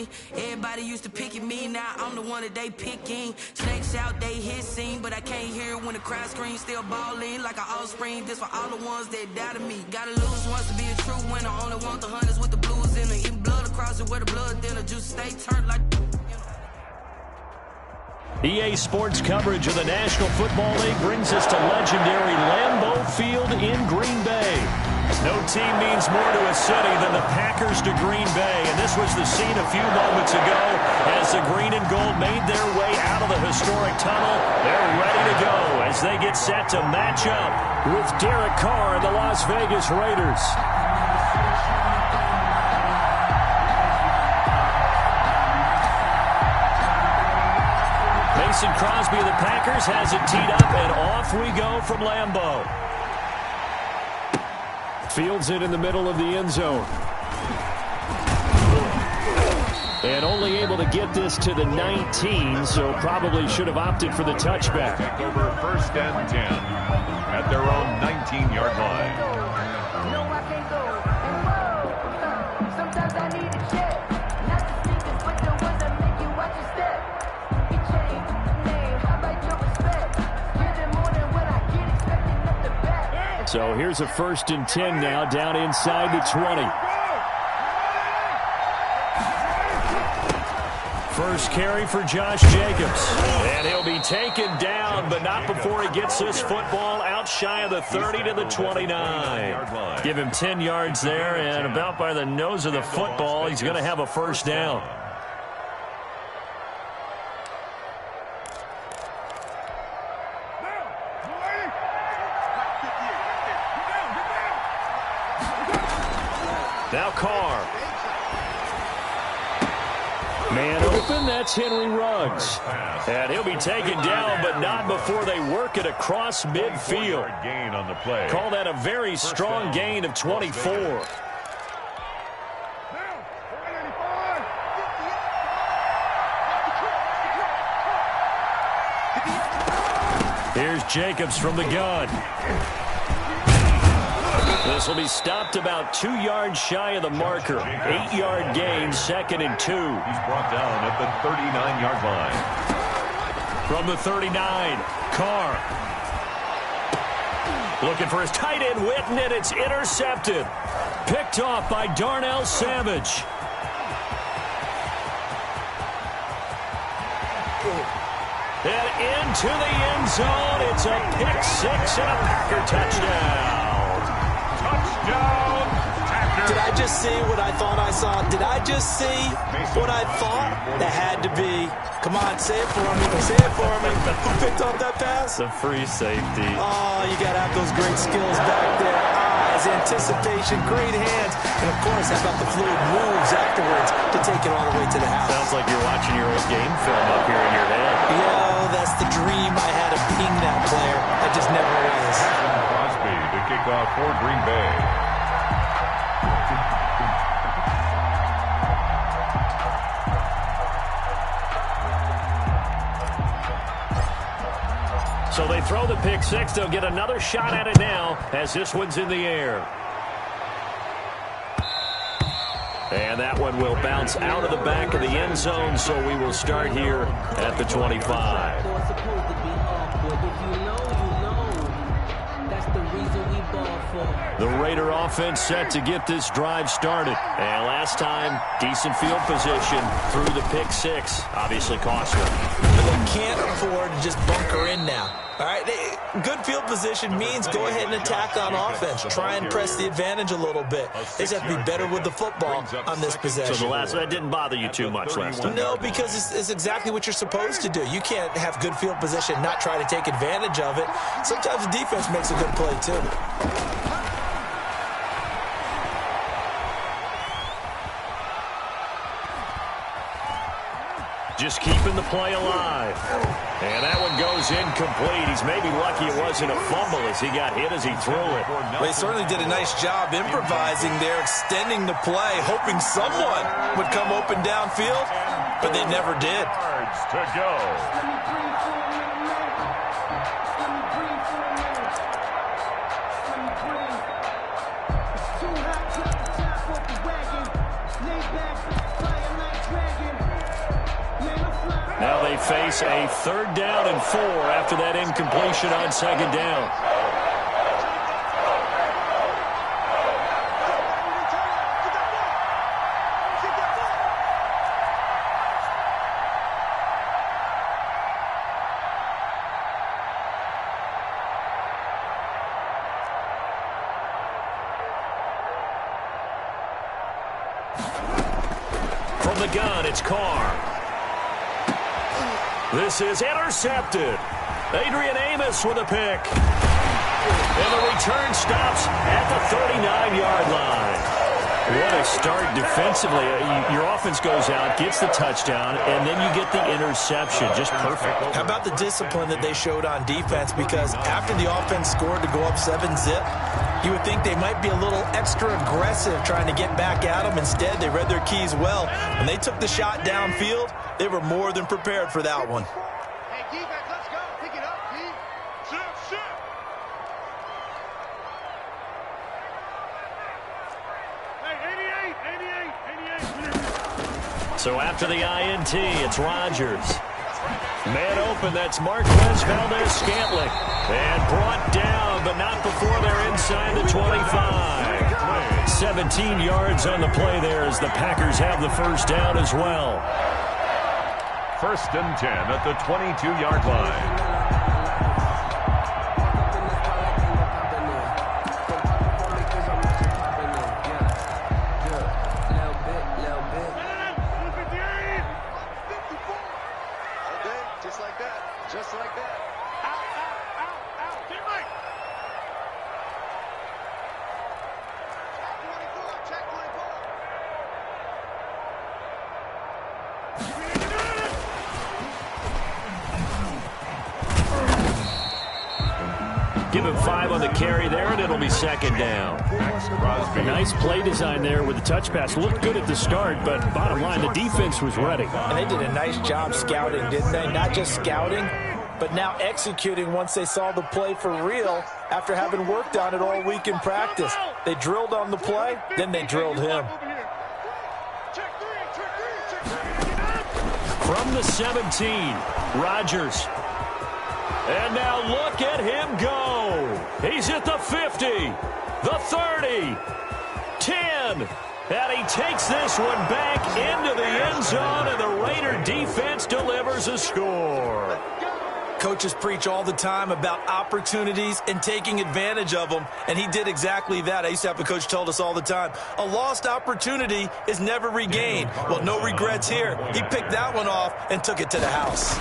me. Everybody used to pick at me, now I'm the one that they picking. Snakes out, they hissing, but I can't hear it when the crowd screams. Still balling like an offspring. This for all the ones that doubted me. Gotta lose once to be a true winner. Only want the hunters with the blues in it. Even blood across it where the blood dinner. Juice stay turned like. EA Sports coverage of the National Football League brings us to legendary Lambeau Field in Green Bay. No team means more to a city than the Packers to Green Bay, and this was the scene a few moments ago as the green and gold made their way out of the historic tunnel. They're ready to go as they get set to match up with Derek Carr and the Las Vegas Raiders. Mason Crosby of the Packers has it teed up, and off we go from Lambeau. Fields it in the middle of the end zone. And only able to get this to the 19, so probably should have opted for the touchback. Take over 1st and 10 at their own 19-yard line. So here's a 1st and 10 now, down inside the 20. First carry for Josh Jacobs. And he'll be taken down, but not before he gets this football out shy of the 30 to the 29. Give him 10 yards there, and about by the nose of the football, he's going to have a 1st down. Now Carr. Man open, that's Henry Ruggs. And he'll be taken down, but not before they work it across midfield. Gain on the play. Call that a very strong gain of 24. Here's Jacobs from the gun. This will be stopped about 2 yards shy of the marker. 8-yard gain, 2nd and 2. He's brought down at the 39-yard line. From the 39, Carr. Looking for his tight end, Witten, and it's intercepted. Picked off by Darnell Savage. And into the end zone. It's a pick six and a Packer touchdown. Did I just see what I thought I saw? Did I just see what I thought? That had to be. Come on, say it for me. Say it for me. Who picked up that pass? The free safety. Oh, you got to have those great skills back there. Eyes, anticipation, great hands. And, of course, how about the fluid moves afterwards to take it all the way to the house? Sounds like you're watching your old game film up here in your head. Yeah, that's the dream I had of being that player. I just never was. Crosby to kick off for Green Bay. So they throw the pick six. They'll get another shot at it now as this one's in the air. And that one will bounce out of the back of the end zone, so we will start here at the 25. The Raider offense set to get this drive started. And last time, decent field position through the pick six. Obviously costly. They can't afford to just bunker in now. All right, good field position means go ahead and attack on offense. Try and press the advantage a little bit. They just have to be better with the football on this possession. So that didn't bother you too much last time? No, because it's exactly what you're supposed to do. You can't have good field position and not try to take advantage of it. Sometimes the defense makes a good play, too. Just keeping the play alive. And that one goes incomplete. He's maybe lucky it wasn't a fumble as he got hit as he threw it. Well, he certainly did a nice job improvising there, extending the play, hoping someone would come open downfield, but they never did. Yards to go. face a 3rd down and 4 after that incompletion on 2nd down. From the gun, it's Carr. This is intercepted. Adrian Amos with a pick. And the return stops at the 39-yard line. What a start defensively. Your offense goes out, gets the touchdown, and then you get the interception. Just perfect. How about the discipline that they showed on defense? Because after the offense scored to go up 7-zip, you would think they might be a little extra aggressive trying to get back at them. Instead, they read their keys well. When they took the shot downfield, they were more than prepared for that one. Hey, defense, let's go. Pick it up, T. Sit. Hey, 88. So after the INT, it's Rodgers. Man open, that's Marquez Valdez-Scantling. And brought down, but not before they're inside the 25. 17 yards on the play there as the Packers have the 1st down as well. 1st and 10 at the 22-yard line. Give him 5 on the carry there, and it'll be 2nd down. Nice play design there with the touch pass. Looked good at the start, but bottom line, the defense was ready. And they did a nice job scouting, didn't they? Not just scouting, but now executing once they saw the play for real after having worked on it all week in practice. They drilled on the play, then they drilled him. From the 17, Rodgers. And now look at him go. He's at the 50, the 30, 10. And he takes this one back into the end zone, and the Raider defense delivers a score. Coaches preach all the time about opportunities and taking advantage of them, and he did exactly that. I used to have a coach told us all the time, a lost opportunity is never regained. Well, no regrets here. He picked that one off and took it to the house.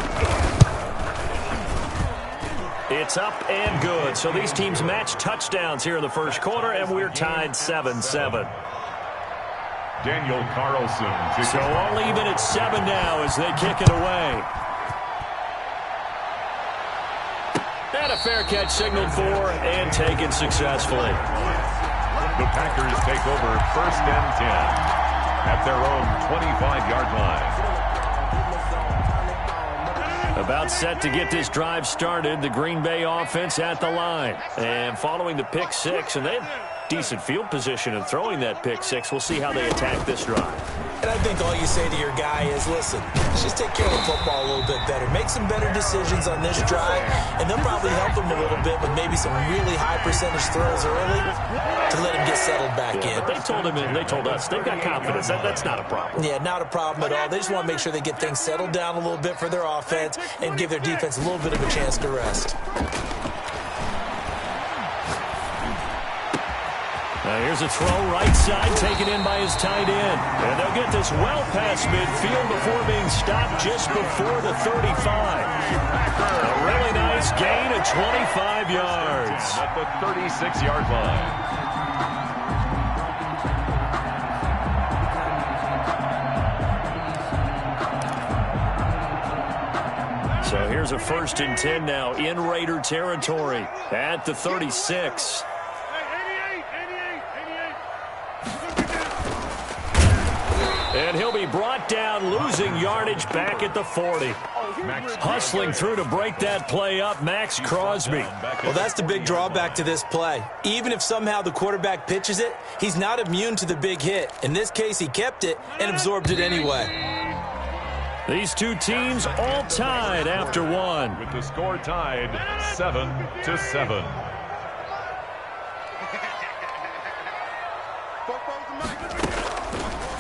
It's up and good. So these teams match touchdowns here in the 1st quarter, and we're tied 7-7. Daniel Carlson. So all even at 7 now as they kick it away. And a fair catch signaled for and taken successfully. The Packers take over 1st and 10 at their own 25-yard line. About set to get this drive started, the Green Bay offense at the line. And following the pick 6, and they have decent field position in throwing that pick 6. We'll see how they attack this drive. And I think all you say to your guy is, listen, let's just take care of the football a little bit better. Make some better decisions on this drive, and they'll probably help him a little bit with maybe some really high percentage throws early to let him get settled back in. But they told him, and they told us, they've got confidence. That's not a problem. Yeah, not a problem at all. They just want to make sure they get things settled down a little bit for their offense and give their defense a little bit of a chance to rest. Now here's a throw right side taken in by his tight end. And they'll get this well past midfield before being stopped just before the 35. A really nice gain of 25 yards. At the 36-yard line. So here's a 1st and 10 now in Raider territory at the 36. And he'll be brought down, losing yardage back at the 40. Hustling through to break that play up, Max Crosby. Well, that's the big drawback to this play. Even if somehow the quarterback pitches it, he's not immune to the big hit. In this case, he kept it and absorbed it anyway. These two teams all tied after one. With the score tied 7-7.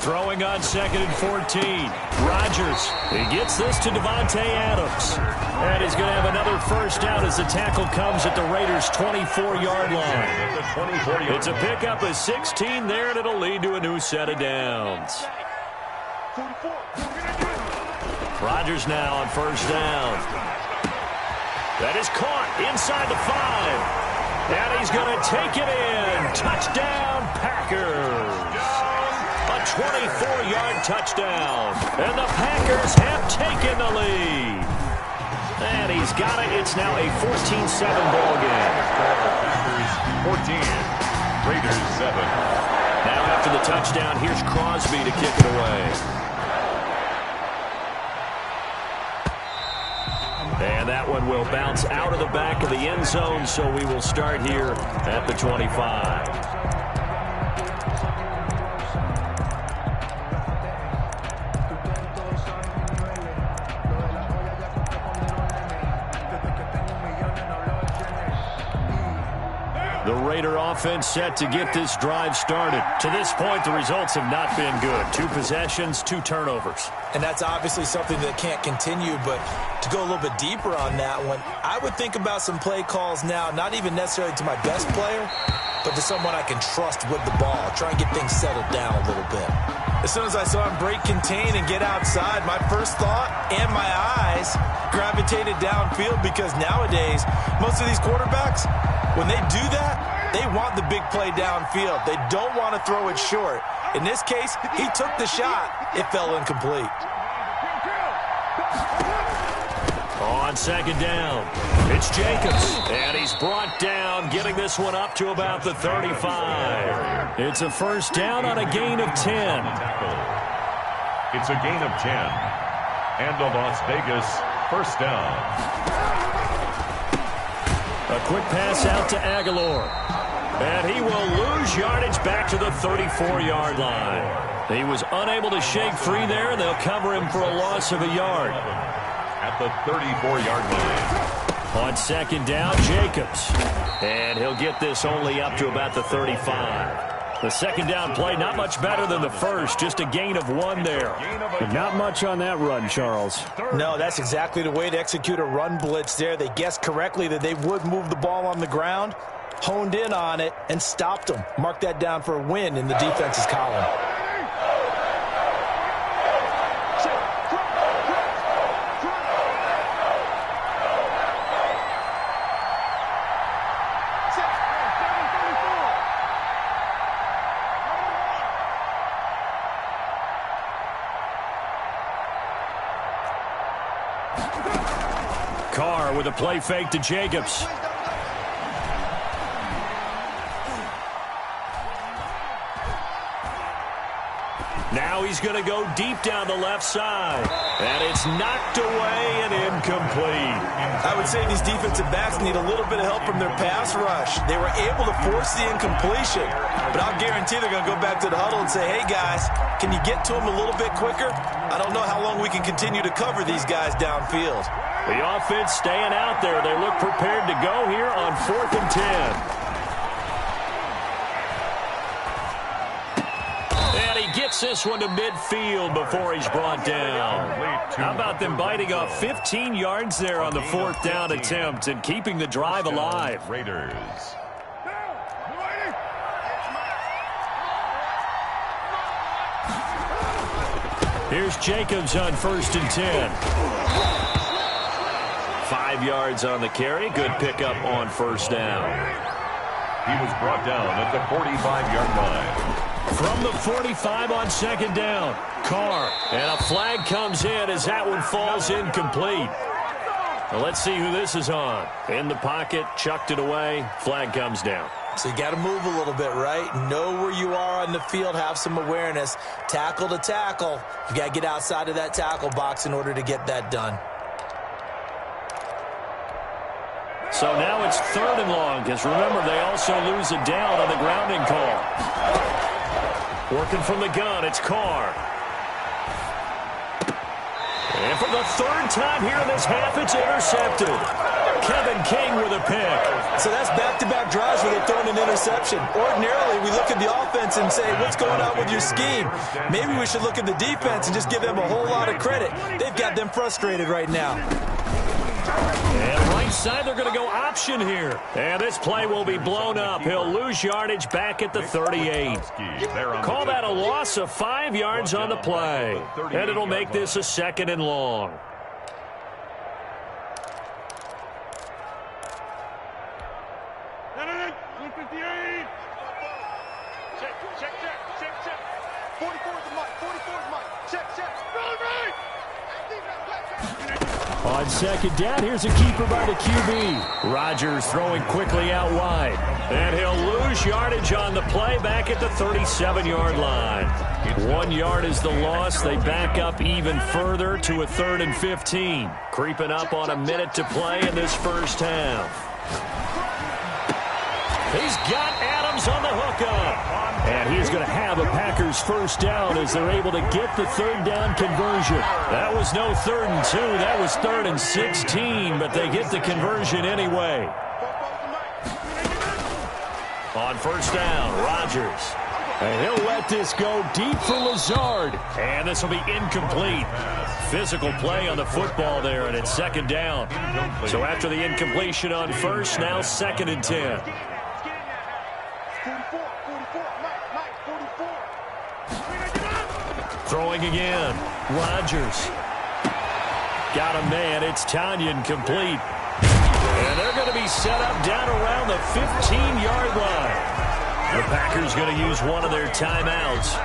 Throwing on 2nd and 14. Rodgers, he gets this to Davante Adams. And he's going to have another first down as the tackle comes at the Raiders' 24-yard line. It's a pickup of 16 there, and it'll lead to a new set of downs. Rodgers now on first down. That is caught inside the 5. And he's going to take it in. Touchdown, Packers. A 24-yard touchdown. And the Packers have taken the lead. And he's got it. It's now a 14-7 ball game. Packers 14, Raiders 7. Now after the touchdown, here's Crosby to kick it away. And that one will bounce out of the back of the end zone, so we will start here at the 25. The Raider offense set to get this drive started. To this point, the results have not been good. 2 possessions, 2 turnovers. And that's obviously something that can't continue, but to go a little bit deeper on that one, I would think about some play calls now, not even necessarily to my best player, but to someone I can trust with the ball. Try and get things settled down a little bit. As soon as I saw him break contain and get outside, my first thought and my eyes gravitated downfield, because nowadays, most of these quarterbacks, when they do that, they want the big play downfield. They don't want to throw it short. In this case, he took the shot. It fell incomplete. On 2nd down, it's Jacobs. And he's brought down, getting this one up to about the 35. It's a first down on a gain of 10. It's a gain of 10. And a Las Vegas first down. A quick pass out to Aguilar. And he will lose yardage back to the 34-yard line. He was unable to shake free there, and they'll cover him for a loss of a yard. At the 34-yard line. On 2nd down, Jacobs. And he'll get this only up to about the 35. The 2nd down play, not much better than the first, just a gain of 1 there. Not much on that run, Charles. No, that's exactly the way to execute a run blitz there. They guessed correctly that they would move the ball on the ground, honed in on it, and stopped them. Mark that down for a win in the defense's column. Carr with a play fake to Jacobs. Now he's going to go deep down the left side. And it's knocked away and incomplete. I would say these defensive backs need a little bit of help from their pass rush. They were able to force the incompletion, but I'll guarantee they're going to go back to the huddle and say, hey, guys, can you get to them a little bit quicker? I don't know how long we can continue to cover these guys downfield. The offense staying out there. They look prepared to go here on 4th and 10. And he gets this one to midfield before he's brought down. How about them biting off 15 yards there on the 4th down attempt and keeping the drive alive? Raiders. Here's Jacobs on 1st and 10. 5 yards on the carry. Good pickup on first down. He was brought down at the 45-yard line. From the 45 on 2nd down, Carr. And a flag comes in as that one falls incomplete. Well, let's see who this is on. In the pocket, chucked it away. Flag comes down. So you got to move a little bit, right? Know where you are on the field, have some awareness. Tackle to tackle. You got to get outside of that tackle box in order to get that done. So now it's 3rd and long, because remember, they also lose a down on the grounding call. Working from the gun, it's Carr. And for the third time here in this half, it's intercepted. Kevin King with a pick. So that's back-to-back drives where they're throwing an interception. Ordinarily, we look at the offense and say, what's going on with your scheme? Maybe we should look at the defense and just give them a whole lot of credit. They've got them frustrated right now. And right side, they're going to go option here. And this play will be blown up. He'll lose yardage back at the 38. Call that a loss of 5 yards on the play. And it'll make this a 2nd and long. On 2nd down, here's a keeper by the QB. Rodgers throwing quickly out wide. And he'll lose yardage on the play back at the 37-yard line. 1 yard is the loss. They back up even further to a 3rd and 15. Creeping up on a minute to play in this first half. He's got Adams on the hookup. And he's going to have a Packers first down as they're able to get the 3rd down conversion. That was no 3rd and 2. That was 3rd and 16, but they get the conversion anyway. On first down, Rodgers. And he'll let this go deep for Lazard. And this will be incomplete. Physical play on the football there, and it's 2nd down. So after the incompletion on first, now 2nd and 10. Throwing again. Rodgers. Got a man. It's Tanyan complete. And they're going to be set up down around the 15-yard line. The Packers going to use one of their timeouts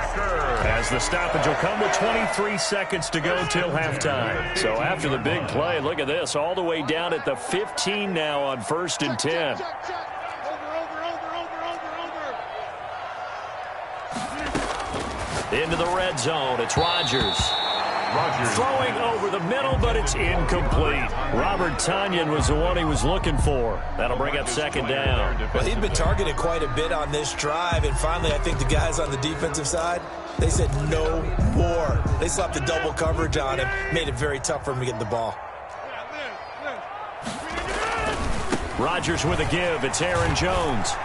as the stoppage will come with 23 seconds to go till halftime. So after the big play, look at this, all the way down at the 15 now on 1st and 10. Into the red zone, it's Rodgers. Throwing over the middle, but it's incomplete. Robert Tanyan was the one he was looking for. That'll bring up 2nd down. Well, he'd been targeted quite a bit on this drive, and finally I think the guys on the defensive side, they said no more. They slapped the double coverage on him, made it very tough for him to get the ball. Rodgers with a give. It's Aaron Jones.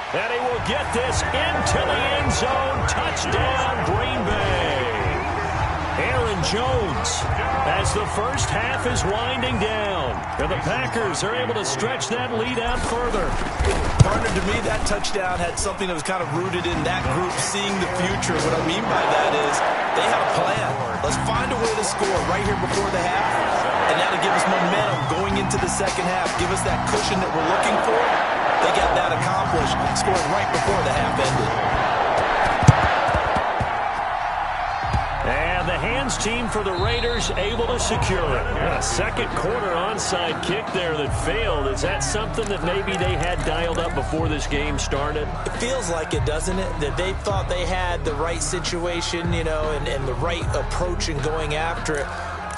And he will get this into the end zone. Touchdown, Green Bay. Aaron Jones as the first half is winding down. And the Packers are able to stretch that lead out further. Partner, to me, that touchdown had something that was kind of rooted in that group seeing the future. What I mean by that is they had a plan. Let's find a way to score right here before the half. And that'll give us momentum going into the second half. Give us that cushion that we're looking for. They got that accomplished, scoring right before the half ended. And the hands team for the Raiders able to secure it. A second quarter onside kick there that failed. Is that something that maybe they had dialed up before this game started? It feels like it, doesn't it? That they thought they had the right situation, you know, and the right approach in going after it.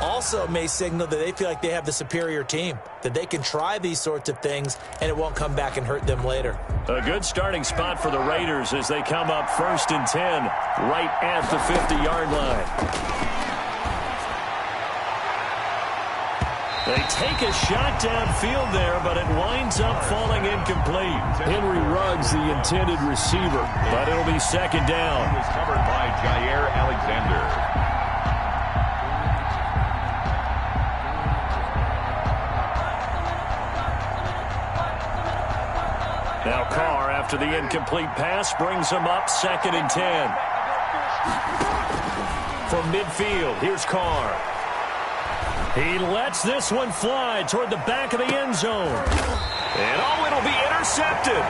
Also may signal that they feel like they have the superior team, that they can try these sorts of things and it won't come back and hurt them later. A good starting spot for the Raiders as they come up 1st and 10 right at the 50-yard line. They take a shot downfield there, but it winds up falling incomplete. Henry Ruggs, the intended receiver, but it'll be 2nd down. It was covered by Jair Alexander. Now Carr, after the incomplete pass, brings him up 2nd and 10. From midfield, here's Carr. He lets this one fly toward the back of the end zone. And it'll be intercepted.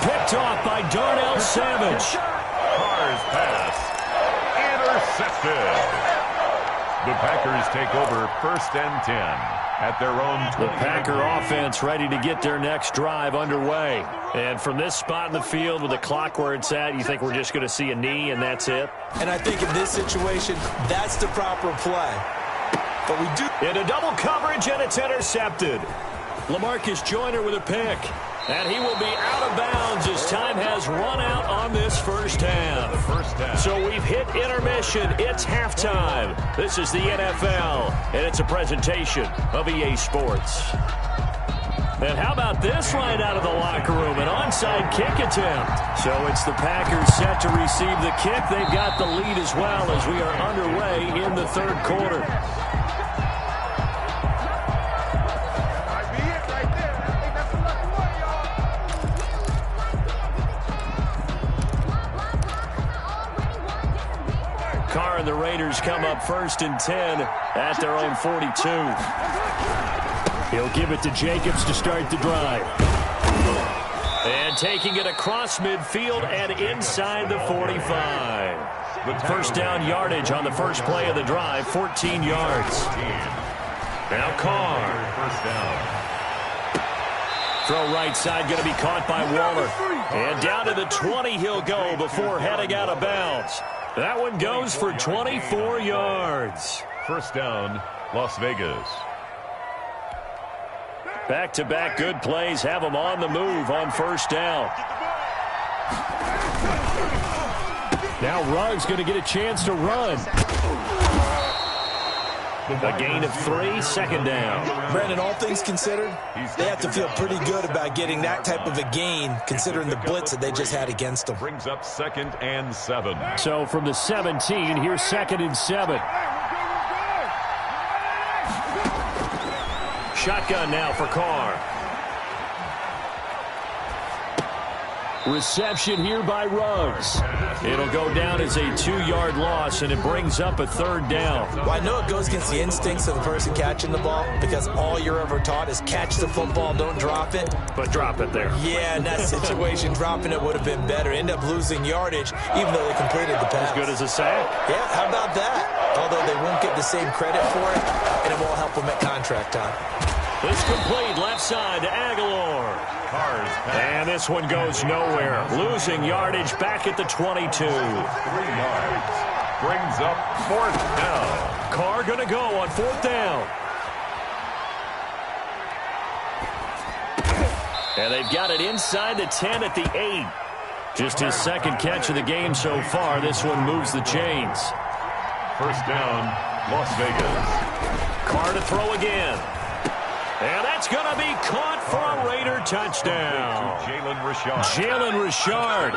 Picked off by Darnell Savage. Carr's pass intercepted. The Packers take over 1st and 10 at their own 20. The Packer offense ready to get their next drive underway. And from this spot in the field with the clock where it's at, you think we're just going to see a knee and that's it? And I think in this situation, that's the proper play. But we do. Into double coverage, and it's intercepted. LaMarcus Joyner with a pick. And he will be out of bounds as time has run out on this first half. So we've hit intermission. It's halftime. This is the NFL, and it's a presentation of EA Sports. And how about this right out of the locker room? An onside kick attempt. So it's the Packers set to receive the kick. They've got the lead as well as we are underway in the third quarter. Carr and the Raiders come up 1st and 10 at their own 42. He'll give it to Jacobs to start the drive. And taking it across midfield and inside the 45. First down yardage on the first play of the drive, 14 yards. Now Carr. First down. Throw right side, going to be caught by Waller. And down to the 20 he'll go before heading out of bounds. That one goes for 24 yards. First down, Las Vegas. Back-to-back good plays have them on the move on first down. Now Ruggs going to get a chance to run. A gain of 3, second down. Brandon, all things considered, they have to feel pretty good about getting that type of a gain, considering the blitz that they just had against them. Brings up 2nd and 7. So from the 17, here's 2nd and 7. Shotgun now for Carr. Reception here by Ruggs. It'll go down as a 2-yard loss, and it brings up a 3rd down. Well, I know it goes against the instincts of the person catching the ball because all you're ever taught is catch the football, don't drop it. But drop it there. Yeah, in that situation, dropping it would have been better. End up losing yardage, even though they completed the pass. As good as a sack. Yeah, how about that? Although they won't get the same credit for it, and it won't help them at contract time. It's complete left side to Aguilar. And this one goes nowhere. Losing yardage back at the 22. 3 yards. Brings up 4th down. Carr going to go on 4th down. And they've got it inside the 10 at the 8. Just his 2nd catch of the game so far. This one moves the chains. First down, Las Vegas. Carr to throw again. And that's going to be caught for a Raider touchdown. Jalen Richard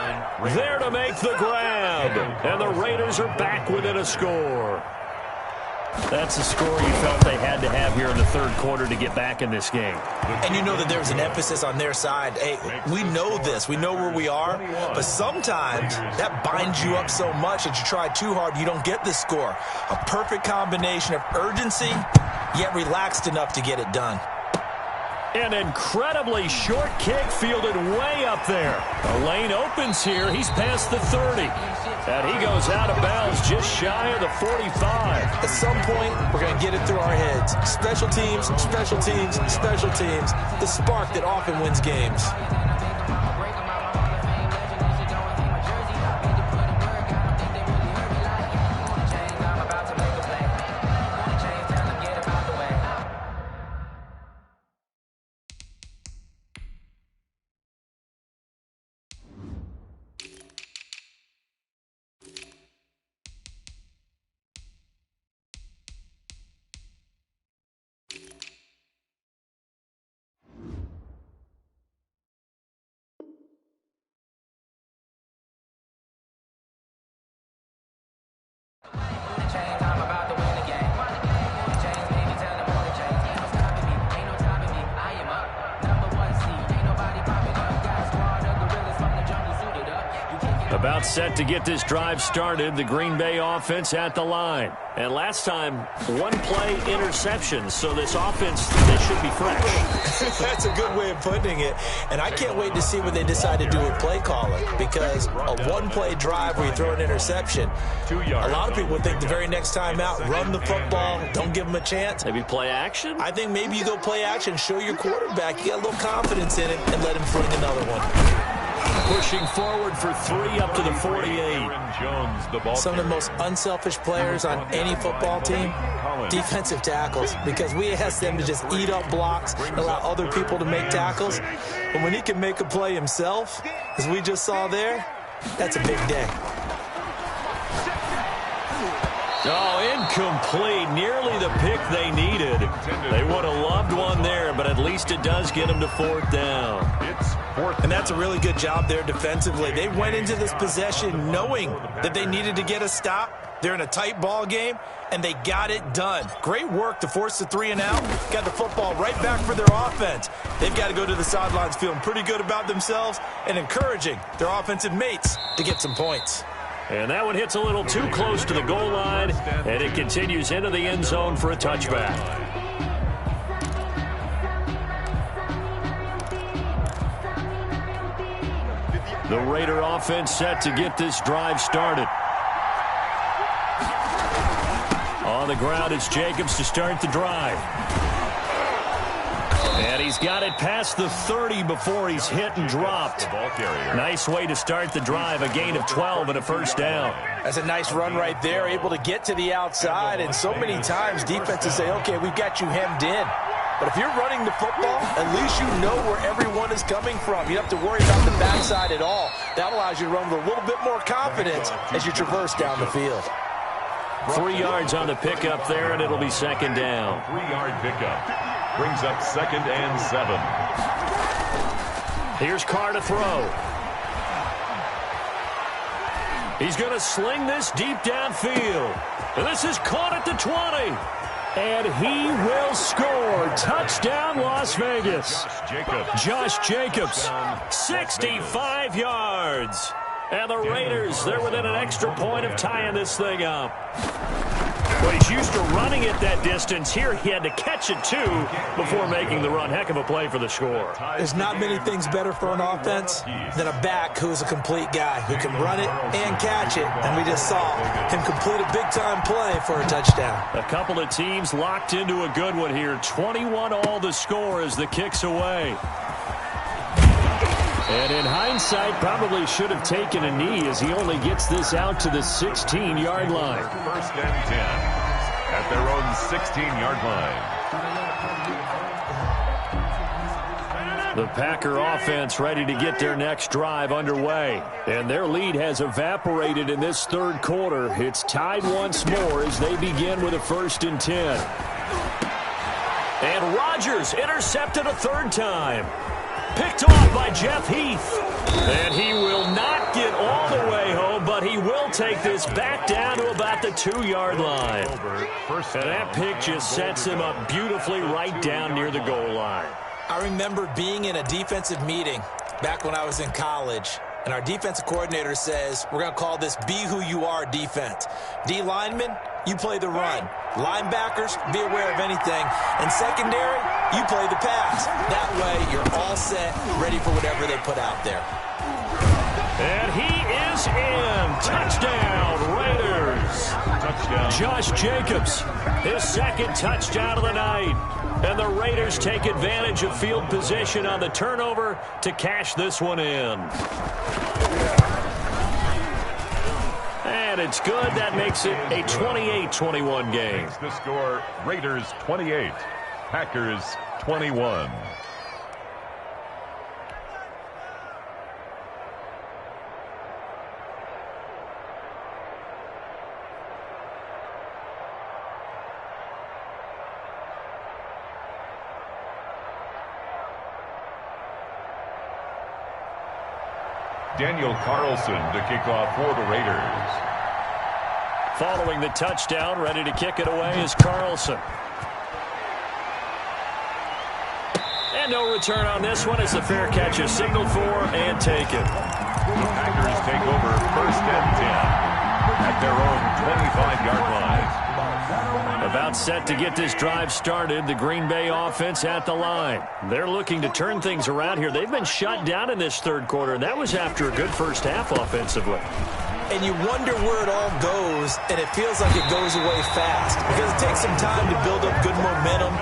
there to make the grab. And the Raiders are back within a score. That's the score you felt they had to have here in the third quarter to get back in this game. And you know that there's an emphasis on their side. Hey, we know this. We know where we are. But sometimes that binds you up so much that you try too hard, you don't get the score. A perfect combination of urgency, yet relaxed enough to get it done. An incredibly short kick fielded way up there. The lane opens here. He's past the 30. And he goes out of bounds just shy of the 45. At some point, we're going to get it through our heads. Special teams, special teams, special teams. The spark that often wins games. About set to get this drive started, the Green Bay offense at the line. And last time, one play interception, so this offense, they should be fresh. That's a good way of putting it. And I can't wait to see what they decide to do with play calling, because a one-play drive where you throw an interception, 2 yards. a lot of people would think the very next time out, run the football, don't give them a chance. Maybe play action? I think maybe you go play action, show your quarterback, you got a little confidence in it, and let him fling another one. Pushing forward for 3 up to the 48. Some of the most unselfish players on any football team defensive tackles, because we ask them to just eat up blocks and allow other people to make tackles. But when he can make a play himself, as we just saw there, that's a big day. Oh, incomplete. Nearly the pick they needed. They would have loved one there, but at least it does get them to 4th down. And that's a really good job there defensively. They went into this possession knowing that they needed to get a stop. They're in a tight ball game, and they got it done. Great work to force the 3 and out. Got the football right back for their offense. They've got to go to the sidelines feeling pretty good about themselves and encouraging their offensive mates to get some points. And that one hits a little too close to the goal line, and it continues into the end zone for a touchback. The Raider offense set to get this drive started. On the ground, it's Jacobs to start the drive. And he's got it past the 30 before he's hit and dropped. Nice way to start the drive, a gain of 12 and a first down. That's a nice run right there, able to get to the outside. And so many times defenses say, okay, we've got you hemmed in. But if you're running the football, at least you know where everyone is coming from. You don't have to worry about the backside at all. That allows you to run with a little bit more confidence as you traverse down the field. 3 yards on the pickup there, and it'll be second down. 3-yard pickup. Brings up 2nd and 7. Here's Carr to throw. He's going to sling this deep downfield. And this is caught at the 20. And he will score. Touchdown, Las Vegas. Josh Jacobs, 65 yards. And the Raiders, they're within an extra point of tying this thing up. Well, he's used to running it that distance. Here he had to catch it, too, before making the run. Heck of a play for the score. There's not many things better for an offense than a back who's a complete guy, who can run it and catch it. And we just saw him complete a big-time play for a touchdown. A couple of teams locked into a good one here. 21-all the score as the kick's away. And in hindsight, probably should have taken a knee as he only gets this out to the 16-yard line. 1st and 10 at their own 16-yard line. The Packer offense ready to get their next drive underway. And their lead has evaporated in this 3rd quarter. It's tied once more as they begin with a 1st and 10. And Rodgers intercepted a 3rd time. Picked off by Jeff Heath. And he will not get all the way home, but he will take this back down to about the 2-yard line. And that pick just sets him up beautifully right down near the goal line. I remember being in a defensive meeting back when I was in college, and our defensive coordinator says, we're going to call this Be Who You Are defense. D linemen, you play the run. Linebackers, be aware of anything. And secondary, you play the pass. That way, you're all set, ready for whatever they put out there. And he is in. Touchdown, Raiders. Touchdown. Josh Jacobs, his 2nd touchdown of the night. And the Raiders take advantage of field position on the turnover to cash this one in. And it's good. That makes it a 28-21 game. The score, Raiders 28, Packers 21. Daniel Carlson to kick off for the Raiders. Following the touchdown, ready to kick it away is Carlson. And no return on this one as the fair catch is signaled for and taken. The Packers take over 1st and 10 at their own 25-yard line. About set to get this drive started, the Green Bay offense at the line. They're looking to turn things around here. They've been shut down in this 3rd quarter, and that was after a good first half offensively. And you wonder where it all goes, and it feels like it goes away fast because it takes some time to build up good momentum,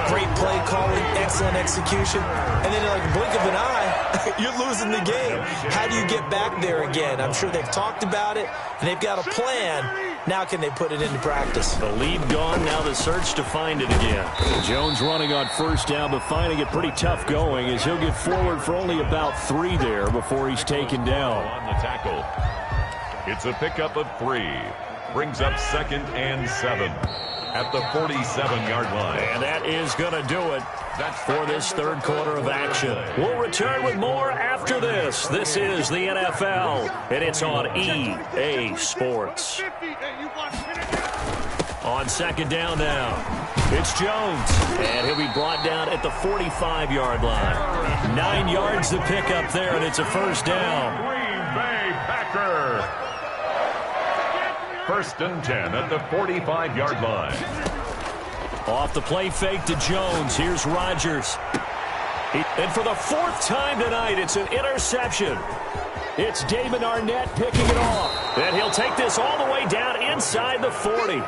great play calling, excellent execution, and then like a blink of an eye, you're losing the game. How do you get back there again? I'm sure they've talked about it, and they've got a plan, Now can they put it into practice? The lead gone, now the search to find it again. Jones running on first down, but finding it pretty tough going as he'll get forward for only about 3 there before he's taken down. On the tackle. It's a pickup of 3. Brings up 2nd and 7 at the 47-yard line. And that is going to do it for this third quarter of action. We'll return with more after this. This is the NFL, and it's on EA Sports. On second down now, it's Jones, and he'll be brought down at the 45-yard line. 9 yards to pick up there, and it's a first down. Green Bay Packer. 1st and 10 at the 45-yard line. Off the play fake to Jones. Here's Rodgers. And for the 4th time tonight, it's an interception. It's David Arnett picking it off. And he'll take this all the way down inside the 40.